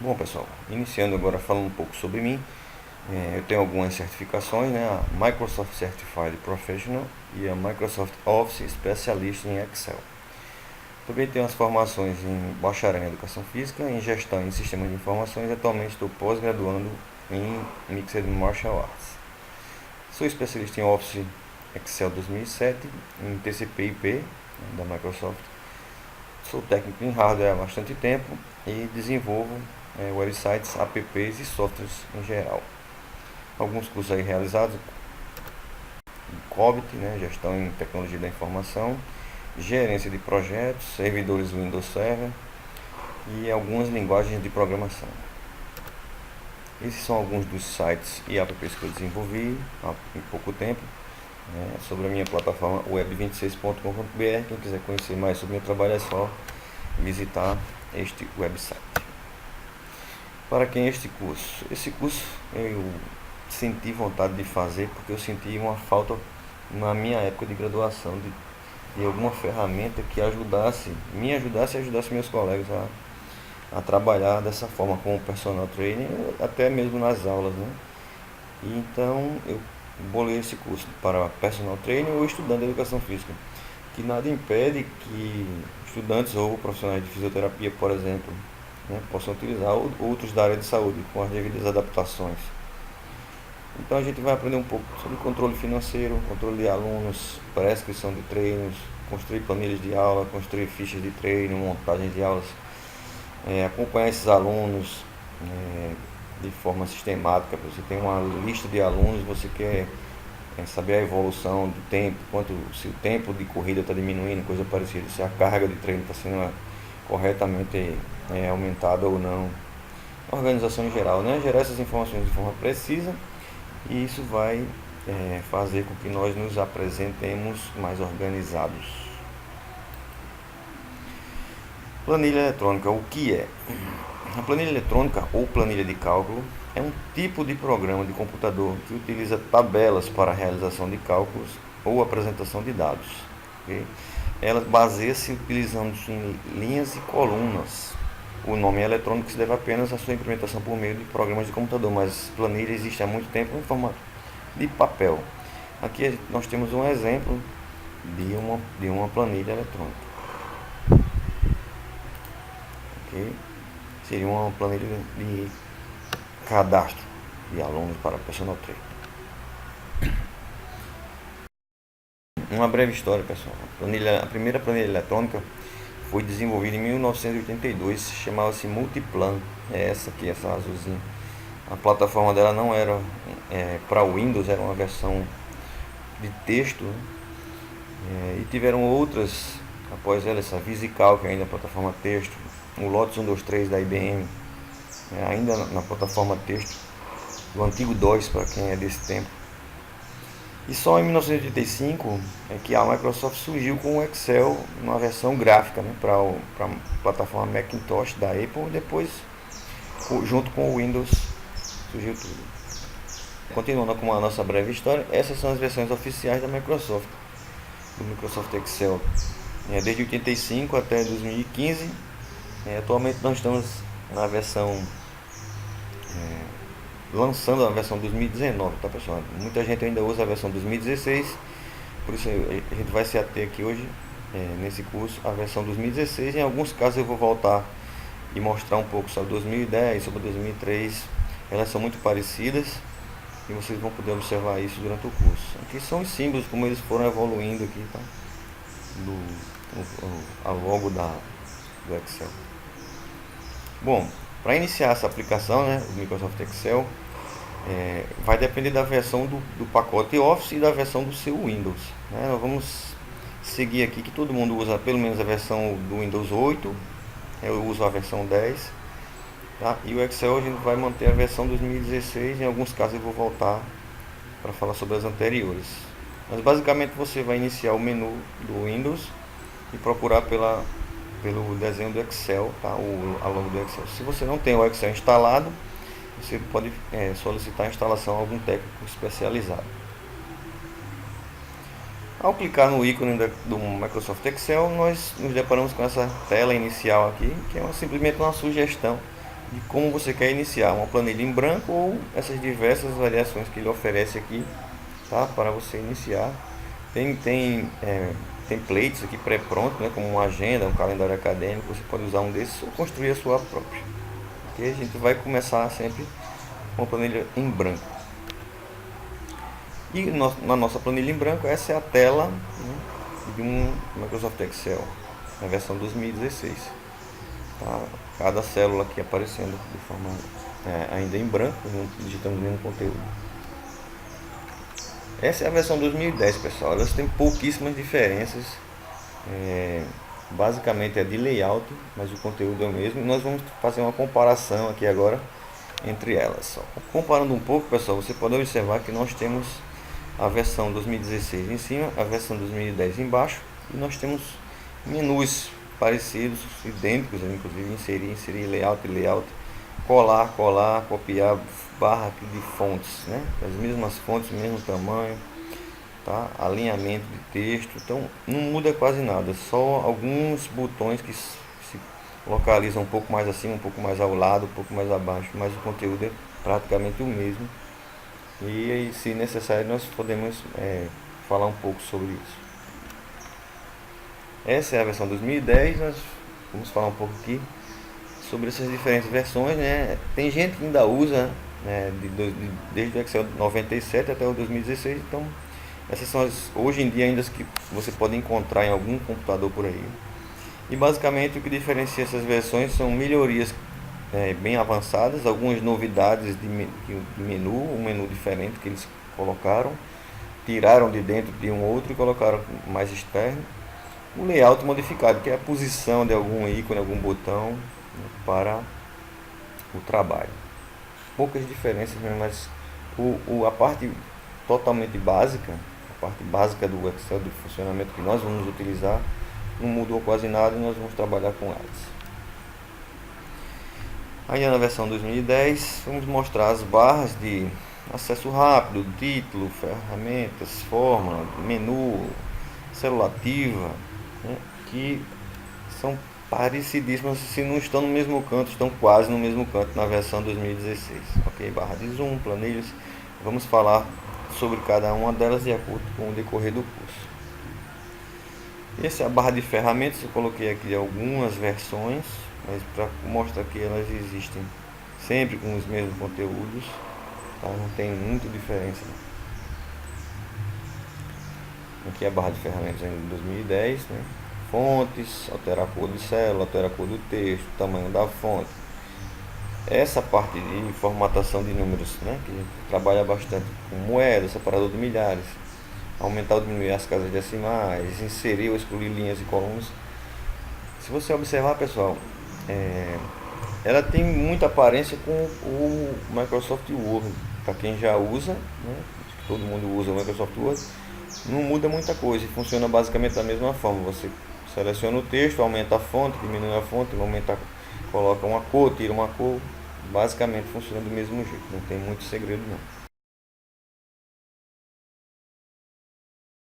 Bom pessoal, iniciando agora falando um pouco sobre mim, eu tenho algumas certificações, né? A Microsoft Certified Professional e a Microsoft Office Specialist em Excel. Também tenho as formações em bacharel em Educação Física, em Gestão em Sistemas de Informações e atualmente estou pós-graduando em Mixed Martial Arts. Sou especialista em Office Excel 2007, em TCP/IP, né, da Microsoft. Sou técnico em hardware há bastante tempo e desenvolvo websites, apps e softwares em geral. Alguns cursos aí realizados em COBIT, né, Gestão em Tecnologia da Informação, Gerência de Projetos, Servidores Windows Server e algumas linguagens de programação. Esses são alguns dos sites e apps que eu desenvolvi há pouco tempo, né, sobre a minha plataforma web26.com.br. Quem quiser conhecer mais sobre o meu trabalho é só visitar este website. Para quem é este curso? Esse curso eu senti vontade de fazer porque eu senti uma falta na minha época de graduação de alguma ferramenta que me ajudasse e ajudasse meus colegas a trabalhar dessa forma como personal trainer, até mesmo nas aulas, né? E então eu bolei esse curso para personal trainer ou estudante de educação física, que nada impede que estudantes ou profissionais de fisioterapia, por exemplo, né, possam utilizar outros da área de saúde com as devidas adaptações. Então a gente vai aprender um pouco sobre controle financeiro, controle de alunos, prescrição de treinos, construir planilhas de aula, construir fichas de treino, montagem de aulas, acompanhar esses alunos de forma sistemática. Você tem uma lista de alunos, você quer saber a evolução do tempo, se o tempo de corrida está diminuindo, coisa parecida, se a carga de treino está sendo corretamente aumentada ou não. Organização em geral, né? Gerar essas informações de forma precisa e isso vai fazer com que nós nos apresentemos mais organizados. Planilha eletrônica, o que é? A planilha eletrônica ou planilha de cálculo é um tipo de programa de computador que utiliza tabelas para a realização de cálculos ou apresentação de dados. Okay? Ela baseia-se utilizando em linhas e colunas. O nome é eletrônico se deve apenas à sua implementação por meio de programas de computador, mas planilha existe há muito tempo em formato de papel. Aqui nós temos um exemplo de uma planilha eletrônica. Okay? Seria uma planilha de cadastro de alunos para personal trainer. Uma breve história, pessoal. A primeira planilha eletrônica foi desenvolvida em 1982, chamava-se Multiplan. É essa aqui, essa azulzinha. A plataforma dela não era para Windows, era uma versão de texto, né? E tiveram outras após ela, essa VisiCal, que ainda é a plataforma texto, o Lotus 123 da IBM, ainda na plataforma texto, o antigo DOS para quem é desse tempo. E só em 1985 é que a Microsoft surgiu com o Excel numa versão gráfica, né, para a plataforma Macintosh da Apple, e depois junto com o Windows surgiu tudo. Continuando com a nossa breve história, essas são as versões oficiais da Microsoft, do Microsoft Excel, desde 85 até 2015. Atualmente nós estamos na versão lançando a versão 2019, tá pessoal? Muita gente ainda usa a versão 2016, por isso a gente vai se ater aqui hoje nesse curso a versão 2016. Em alguns casos eu vou voltar e mostrar um pouco sobre 2010, sobre 2003. Elas são muito parecidas e vocês vão poder observar isso durante o curso. Aqui são os símbolos como eles foram evoluindo aqui, tá? A logo do Excel. Bom, para iniciar essa aplicação, né, o Microsoft Excel, vai depender da versão do pacote Office e da versão do seu Windows, né? Nós vamos seguir aqui que todo mundo usa pelo menos a versão do Windows 8, eu uso a versão 10, tá? E o Excel a gente vai manter a versão 2016, em alguns casos eu vou voltar para falar sobre as anteriores. Mas basicamente você vai iniciar o menu do Windows e procurar pelo desenho do Excel, tá? A logo do Excel. Se você não tem o Excel instalado, você pode solicitar a instalação a algum técnico especializado. Ao clicar no ícone do Microsoft Excel, nós nos deparamos com essa tela inicial aqui, que é simplesmente uma sugestão de como você quer iniciar, uma planilha em branco ou essas diversas variações que ele oferece aqui, tá? Para você iniciar. Tem templates aqui pré-pronto, né? Como uma agenda, um calendário acadêmico, você pode usar um desses ou construir a sua própria. Ok? A gente vai começar sempre com uma planilha em branco. E na nossa planilha em branco, essa é a tela, né, de um Microsoft Excel, na versão 2016. Tá? Cada célula aqui aparecendo de forma ainda em branco, não digitamos nenhum conteúdo. Essa é a versão 2010, pessoal. Elas têm pouquíssimas diferenças. Basicamente é de layout, mas o conteúdo é o mesmo. E nós vamos fazer uma comparação aqui agora entre elas. Comparando um pouco, pessoal, você pode observar que nós temos a versão 2016 em cima, a versão 2010 embaixo, e nós temos menus parecidos, idênticos, inclusive inserir layout, colar, copiar, barra aqui de fontes, né? As mesmas fontes, mesmo tamanho, tá? Alinhamento de texto, então não muda quase nada, só alguns botões que se localizam um pouco mais acima, um pouco mais ao lado, um pouco mais abaixo, mas o conteúdo é praticamente o mesmo. E se necessário nós podemos falar um pouco sobre isso. Essa é a versão 2010, nós vamos falar um pouco aqui sobre essas diferentes versões, né? Tem gente que ainda usa, né, desde o Excel 97 até o 2016, então essas são hoje em dia ainda as que você pode encontrar em algum computador por aí. E basicamente o que diferencia essas versões são melhorias bem avançadas, algumas novidades de menu, um menu diferente que eles colocaram, tiraram de dentro de um outro e colocaram mais externo. O layout modificado, que é a posição de algum ícone, algum botão, né, para o trabalho. Poucas diferenças mesmo, mas a parte totalmente básica, a parte básica do Excel, do funcionamento que nós vamos utilizar, não mudou quase nada e nós vamos trabalhar com elas. Aí na versão 2010 vamos mostrar as barras de acesso rápido, título, ferramentas, fórmula, menu, célula ativa, né, que são parecidíssimas, se não estão no mesmo canto, estão quase no mesmo canto na versão 2016. Ok, barra de zoom, planilhas, vamos falar sobre cada uma delas de acordo com o decorrer do curso. Essa é a barra de ferramentas, eu coloquei aqui algumas versões, mas para mostrar que elas existem sempre com os mesmos conteúdos, tá? Não tem muita diferença. Aqui é a barra de ferramentas em 2010, né? Fontes, alterar a cor de célula, alterar a cor do texto, tamanho da fonte. Essa parte de formatação de números, né? Que a gente trabalha bastante com moedas, separador de milhares, aumentar ou diminuir as casas decimais, inserir ou excluir linhas e colunas. Se você observar, pessoal, ela tem muita aparência com o Microsoft Word. Para quem já usa, né? Acho que todo mundo usa o Microsoft Word, não muda muita coisa, funciona basicamente da mesma forma. Você seleciona o texto, aumenta a fonte, diminui a fonte, coloca uma cor, tira uma cor, basicamente funciona do mesmo jeito, não tem muito segredo não.